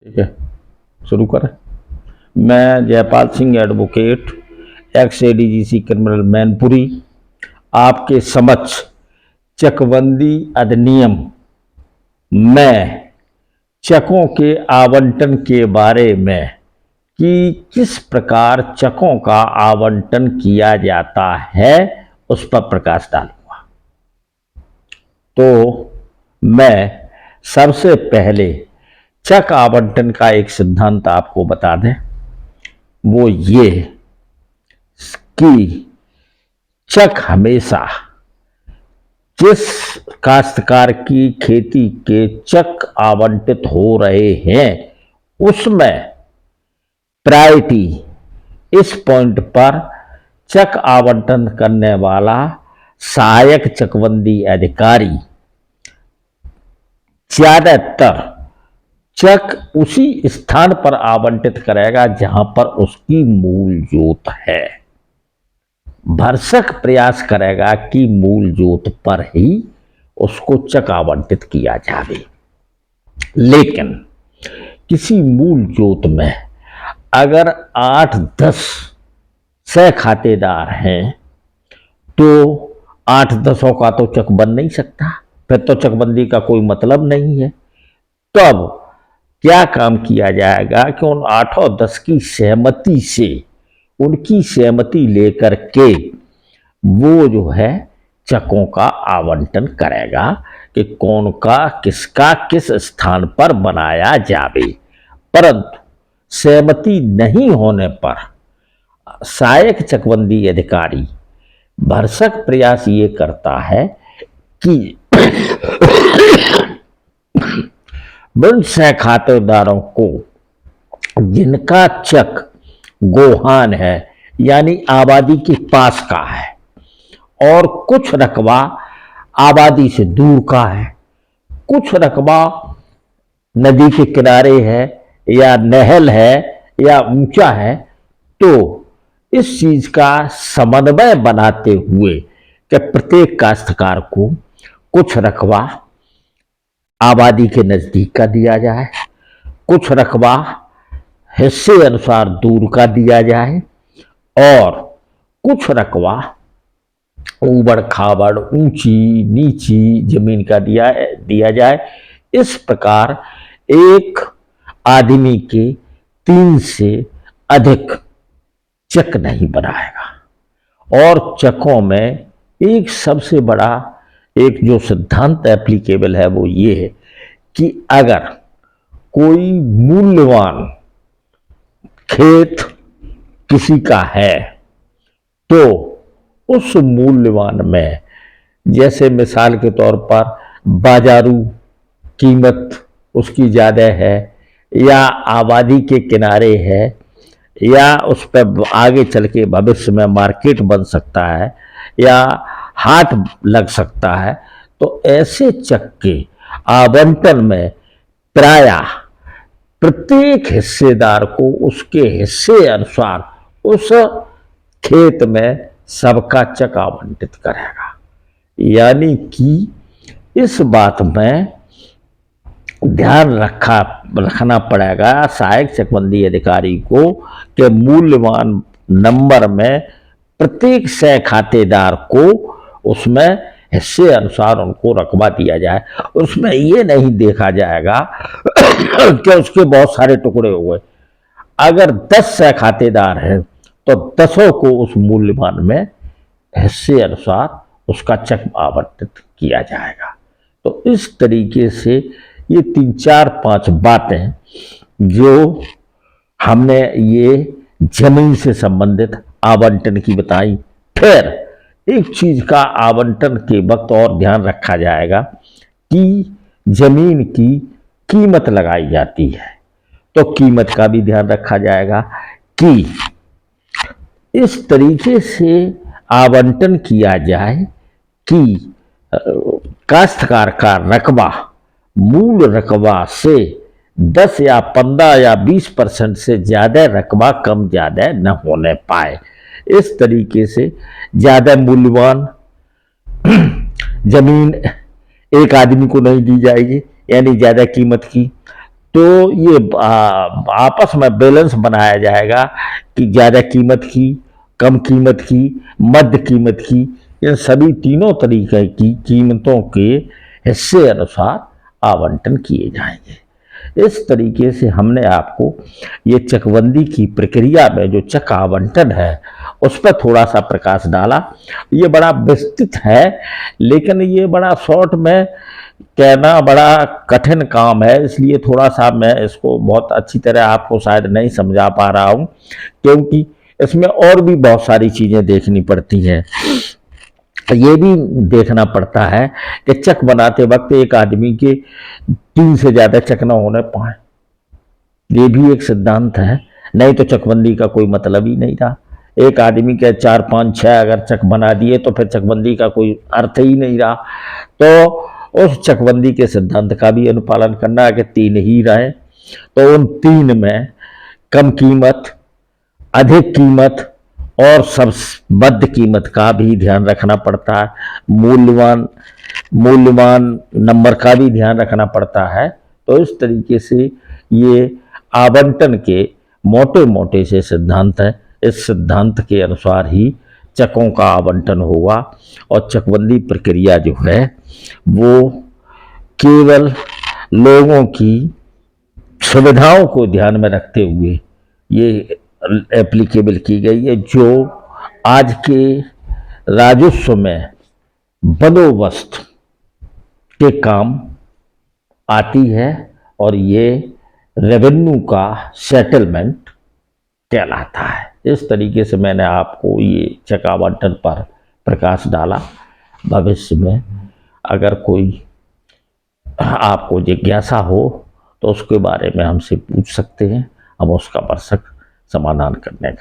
ठीक है, शुरू करें। मैं Jaipal Singh advocate, x ADGC criminal Mainpuri, आपके समक्ष चकबंदी अधिनियम में चकों के आवंटन के बारे में कि किस प्रकार चकों का आवंटन किया जाता है उस पर प्रकाश डालूंगा। तो मैं सबसे पहले चक आवंटन का एक सिद्धांत आपको बता दें। वो ये कि चक हमेशा जिस काश्तकार की खेती के चक आवंटित हो रहे हैं उसमें प्रायोरिटी, इस पॉइंट पर चक आवंटन करने वाला सहायक चकबंदी अधिकारी ज्यादातर चक उसी स्थान पर आवंटित करेगा जहां पर उसकी मूल जोत है। भरसक प्रयास करेगा कि मूल जोत पर ही उसको चक आवंटित किया जाए। लेकिन किसी मूल जोत में अगर 8-10 सह खातेदार हैं तो 8-10 का तो चक बन नहीं सकता, फिर तो चकबंदी का कोई मतलब नहीं है। तब क्या काम किया जाएगा कि उन 8 और 10 की सहमति से, उनकी सहमति लेकर के वो जो है चकों का आवंटन करेगा कि कौन का किसका किस स्थान पर बनाया जावे। परंतु सहमति नहीं होने पर सहायक चकबंदी अधिकारी भरसक प्रयास ये करता है कि उन सह खातेदारों को जिनका चक गोहान है यानी आबादी के पास का है और कुछ रकबा आबादी से दूर का है, कुछ रकबा नदी के किनारे है या नहर है या ऊंचा है, तो इस चीज का समन्वय बनाते हुए कि प्रत्येक काश्तकार को कुछ रकबा आबादी के नजदीक का दिया जाए, कुछ रकबा हिस्से अनुसार दूर का दिया जाए और कुछ रकबा ऊबड़ खाबड़ ऊंची नीची जमीन का दिया जाए। इस प्रकार एक आदमी के 3 से अधिक चक नहीं बनाएगा। और चकों में एक सबसे बड़ा एक जो सिद्धांत एप्लीकेबल है वो ये है कि अगर कोई मूल्यवान खेत किसी का है तो उस मूल्यवान में, जैसे मिसाल के तौर पर बाजारू कीमत उसकी ज़्यादा है या आबादी के किनारे है या उस पर आगे चल के भविष्य में मार्केट बन सकता है या हाट लग सकता है, तो ऐसे चक के आवंटन में प्रायः प्रत्येक हिस्सेदार को उसके हिस्से अनुसार उस खेत में सबका चक आवंटित करेगा। यानी कि इस बात में ध्यान रखना पड़ेगा सहायक चकबंदी अधिकारी को कि मूल्यवान नंबर में प्रत्येक सह खातेदार को उसमें हिस्से अनुसार उनको रकबा दिया जाए। उसमें ये नहीं देखा जाएगा कि उसके बहुत सारे टुकड़े हो गए। अगर 10 सह खातेदार हैं तो 10 को उस मूल्यवान में हिस्से अनुसार उसका चक आवंटित किया जाएगा। तो इस तरीके से ये 3-4-5 बातें जो हमने ये जमीन से संबंधित आवंटन की बताई। फिर एक चीज का आवंटन के वक्त और ध्यान रखा जाएगा कि जमीन की कीमत लगाई जाती है, तो कीमत का भी ध्यान रखा जाएगा कि इस तरीके से आवंटन किया जाए कि काश्तकार का रकबा मूल रकबा से 10 या 15 या 20% से ज़्यादा रकबा कम ज़्यादा न होने पाए। इस तरीके से ज़्यादा मूल्यवान जमीन एक आदमी को नहीं दी जाएगी, यानी ज़्यादा कीमत की, तो ये आपस में बैलेंस बनाया जाएगा कि ज़्यादा कीमत की, कम कीमत की, मध्य कीमत की, इन सभी तीनों तरीके की कीमतों के हिस्से अनुसार आवंटन किए जाएंगे। इस तरीके से हमने आपको ये चकबंदी की प्रक्रिया में जो चक आवंटन है उस पर थोड़ा सा प्रकाश डाला। ये बड़ा विस्तृत है, लेकिन ये बड़ा शॉर्ट में कहना बड़ा कठिन काम है, इसलिए थोड़ा सा मैं इसको बहुत अच्छी तरह आपको शायद नहीं समझा पा रहा हूँ, क्योंकि इसमें और भी बहुत सारी चीज़ें देखनी पड़ती हैं। ये भी देखना पड़ता है कि चक बनाते वक्त एक आदमी के 3 से ज़्यादा चक न होने पाए, ये भी एक सिद्धांत है, नहीं तो चकबंदी का कोई मतलब ही नहीं रहा। एक आदमी के 4, 5, 6 अगर चक बना दिए तो फिर चकबंदी का कोई अर्थ ही नहीं रहा। तो उस चकबंदी के सिद्धांत का भी अनुपालन करना है कि 3 ही रहे। तो उन 3 में कम कीमत, अधिक कीमत और सब मध्य कीमत का भी ध्यान रखना पड़ता है। मूल्यवान नंबर का भी ध्यान रखना पड़ता है। तो इस तरीके से ये आवंटन के मोटे मोटे से सिद्धांत है। इस सिद्धांत के अनुसार ही चकों का आवंटन होगा और चकबंदी प्रक्रिया जो है वो केवल लोगों की सुविधाओं को ध्यान में रखते हुए ये एप्लीकेबल की गई है, जो आज के राजस्व में बंदोबस्त के काम आती है और ये रेवेन्यू का सेटलमेंट कहलाता है। इस तरीके से मैंने आपको ये चक आवंटन पर प्रकाश डाला। भविष्य में अगर कोई आपको जिज्ञासा हो तो उसके बारे में हमसे पूछ सकते हैं, हम उसका भरसक समाधान करने का